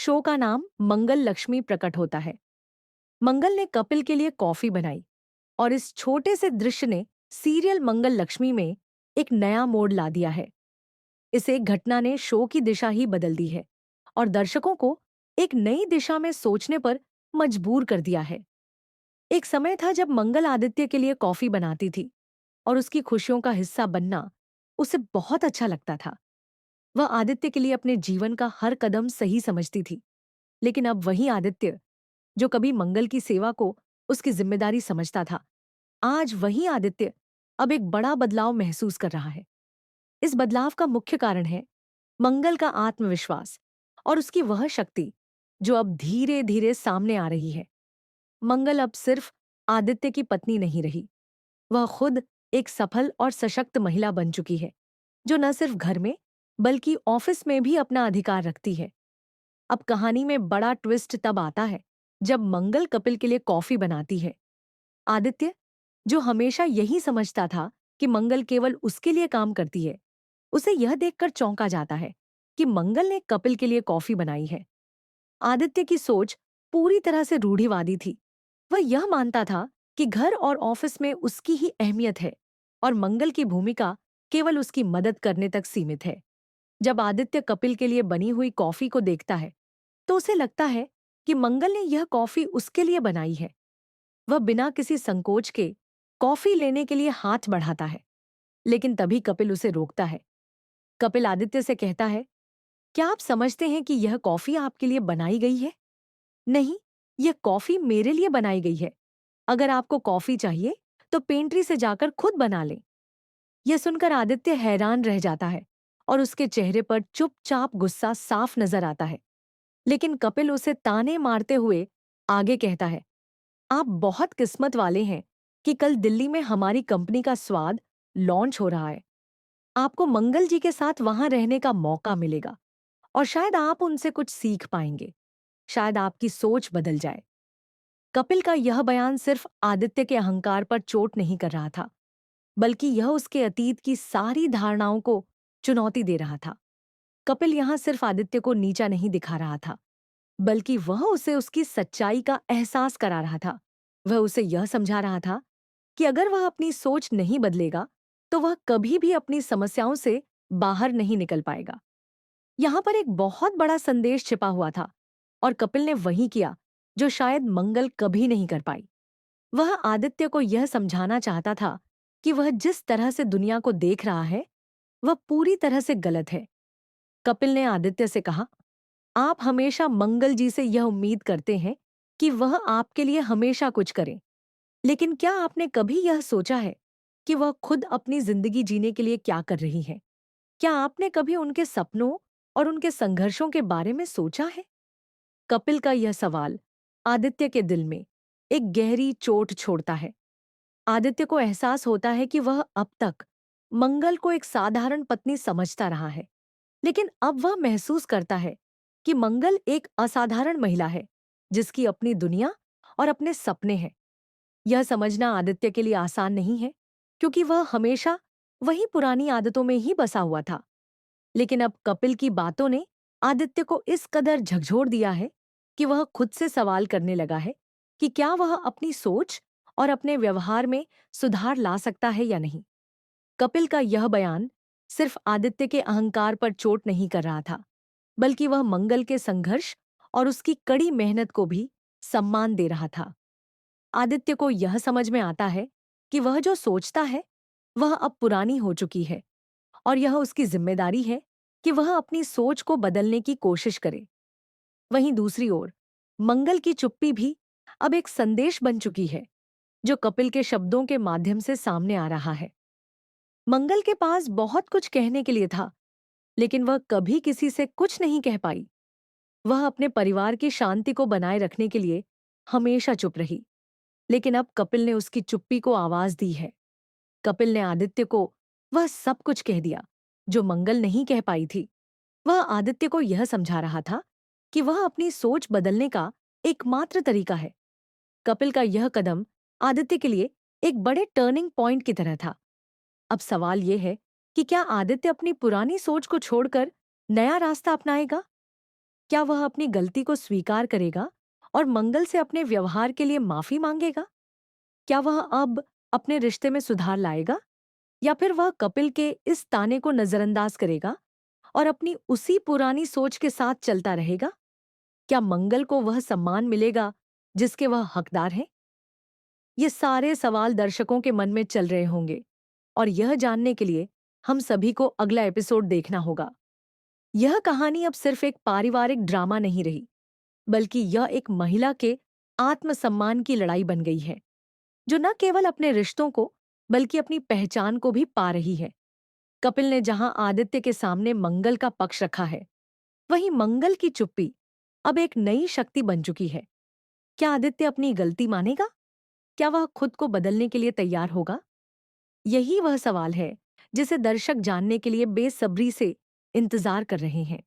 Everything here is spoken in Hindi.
शो का नाम मंगल लक्ष्मी प्रकट होता है। मंगल ने कपिल के लिए कॉफी बनाई और इस छोटे से दृश्य ने सीरियल मंगल लक्ष्मी में एक नया मोड़ ला दिया है। इस एक घटना ने शो की दिशा ही बदल दी है और दर्शकों को एक नई दिशा में सोचने पर मजबूर कर दिया है। एक समय था जब मंगल आदित्य के लिए कॉफी बनाती थी और उसकी खुशियों का हिस्सा बनना उसे बहुत अच्छा लगता था। वह आदित्य के लिए अपने जीवन का हर कदम सही समझती थी। लेकिन अब वही आदित्य जो कभी मंगल की सेवा को उसकी जिम्मेदारी समझता था, आज वही आदित्य अब एक बड़ा बदलाव महसूस कर रहा है। इस बदलाव का मुख्य कारण है मंगल का आत्मविश्वास और उसकी वह शक्ति जो अब धीरे धीरे सामने आ रही है। मंगल अब सिर्फ आदित्य की पत्नी नहीं रही, वह खुद एक सफल और सशक्त महिला बन चुकी है, जो न सिर्फ घर में बल्कि ऑफिस में भी अपना अधिकार रखती है। अब कहानी में बड़ा ट्विस्ट तब आता है जब मंगल कपिल के लिए कॉफी बनाती है। आदित्य, जो हमेशा यही समझता था कि मंगल केवल उसके लिए काम करती है, उसे यह देखकर चौंका जाता है कि मंगल ने कपिल के लिए कॉफी बनाई है। आदित्य की सोच पूरी तरह से रूढ़िवादी थी। वह यह मानता था कि घर और ऑफिस में उसकी ही अहमियत है और मंगल की भूमिका केवल उसकी मदद करने तक सीमित है। जब आदित्य कपिल के लिए बनी हुई कॉफी को देखता है, तो उसे लगता है कि मंगल ने यह कॉफी उसके लिए बनाई है। वह बिना किसी संकोच के कॉफी लेने के लिए हाथ बढ़ाता है, लेकिन तभी कपिल उसे रोकता है। कपिल आदित्य से कहता है, क्या आप समझते हैं कि यह कॉफी आपके लिए बनाई गई है? नहीं, यह कॉफी मेरे लिए बनाई गई है। अगर आपको कॉफी चाहिए, तो पेंट्री से जाकर खुद बना लें। यह सुनकर आदित्य हैरान रह जाता है और उसके चेहरे पर चुपचाप गुस्सा साफ नजर आता है। लेकिन कपिल उसे ताने मारते हुए आगे कहता है, आप बहुत किस्मत वाले हैं कि कल दिल्ली में हमारी कंपनी का स्वाद लॉन्च हो रहा है। आपको मंगल जी के साथ वहां रहने का मौका मिलेगा और शायद आप उनसे कुछ सीख पाएंगे। शायद आपकी सोच बदल जाए। कपिल का यह बयान सिर्फ आदित्य के अहंकार पर चोट नहीं कर रहा था, बल्कि यह उसके अतीत की सारी धारणाओं को चुनौती दे रहा था। कपिल यहां सिर्फ आदित्य को नीचा नहीं दिखा रहा था, बल्कि वह उसे उसकी सच्चाई का एहसास करा रहा था। वह उसे यह समझा रहा था कि अगर वह अपनी सोच नहीं बदलेगा, तो वह कभी भी अपनी समस्याओं से बाहर नहीं निकल पाएगा। यहां पर एक बहुत बड़ा संदेश छिपा हुआ था और कपिल ने वही किया जो शायद मंगल कभी नहीं कर पाई। वह आदित्य को यह समझाना चाहता था कि वह जिस तरह से दुनिया को देख रहा है, वह पूरी तरह से गलत है। कपिल ने आदित्य से कहा, आप हमेशा मंगल जी से यह उम्मीद करते हैं कि वह आपके लिए हमेशा कुछ करें, लेकिन क्या आपने कभी यह सोचा है कि वह खुद अपनी जिंदगी जीने के लिए क्या कर रही है? क्या आपने कभी उनके सपनों और उनके संघर्षों के बारे में सोचा है? कपिल का यह सवाल आदित्य के दिल में एक गहरी चोट छोड़ता है। आदित्य को एहसास होता है कि वह अब तक मंगल को एक साधारण पत्नी समझता रहा है, लेकिन अब वह महसूस करता है कि मंगल एक असाधारण महिला है, जिसकी अपनी दुनिया और अपने सपने हैं। यह समझना आदित्य के लिए आसान नहीं है, क्योंकि वह हमेशा वही पुरानी आदतों में ही बसा हुआ था। लेकिन अब कपिल की बातों ने आदित्य को इस कदर झकझोर दिया है कि वह खुद से सवाल करने लगा है कि क्या वह अपनी सोच और अपने व्यवहार में सुधार ला सकता है या नहीं। कपिल का यह बयान सिर्फ आदित्य के अहंकार पर चोट नहीं कर रहा था, बल्कि वह मंगल के संघर्ष और उसकी कड़ी मेहनत को भी सम्मान दे रहा था। आदित्य को यह समझ में आता है कि वह जो सोचता है, वह अब पुरानी हो चुकी है और यह उसकी जिम्मेदारी है कि वह अपनी सोच को बदलने की कोशिश करे। वहीं दूसरी ओर मंगल की चुप्पी भी अब एक संदेश बन चुकी है, जो कपिल के शब्दों के माध्यम से सामने आ रहा है। मंगल के पास बहुत कुछ कहने के लिए था, लेकिन वह कभी किसी से कुछ नहीं कह पाई। वह अपने परिवार की शांति को बनाए रखने के लिए हमेशा चुप रही, लेकिन अब कपिल ने उसकी चुप्पी को आवाज दी है। कपिल ने आदित्य को वह सब कुछ कह दिया जो मंगल नहीं कह पाई थी। वह आदित्य को यह समझा रहा था कि वह अपनी सोच बदलने का एकमात्र तरीका है। कपिल का यह कदम आदित्य के लिए एक बड़े टर्निंग पॉइंट की तरह था। अब सवाल यह है कि क्या आदित्य अपनी पुरानी सोच को छोड़कर नया रास्ता अपनाएगा? क्या वह अपनी गलती को स्वीकार करेगा और मंगल से अपने व्यवहार के लिए माफी मांगेगा? क्या वह अब अपने रिश्ते में सुधार लाएगा, या फिर वह कपिल के इस ताने को नजरअंदाज करेगा और अपनी उसी पुरानी सोच के साथ चलता रहेगा? क्या मंगल को वह सम्मान मिलेगा जिसके वह हकदार है? ये सारे सवाल दर्शकों के मन में चल रहे होंगे, और यह जानने के लिए हम सभी को अगला एपिसोड देखना होगा। यह कहानी अब सिर्फ एक पारिवारिक ड्रामा नहीं रही, बल्कि यह एक महिला के आत्मसम्मान की लड़ाई बन गई है, जो न केवल अपने रिश्तों को बल्कि अपनी पहचान को भी पा रही है। कपिल ने जहां आदित्य के सामने मंगल का पक्ष रखा है, वहीं मंगल की चुप्पी अब एक नई शक्ति बन चुकी है। क्या आदित्य अपनी गलती मानेगा? क्या वह खुद को बदलने के लिए तैयार होगा? यही वह सवाल है जिसे दर्शक जानने के लिए बेसब्री से इंतजार कर रहे हैं।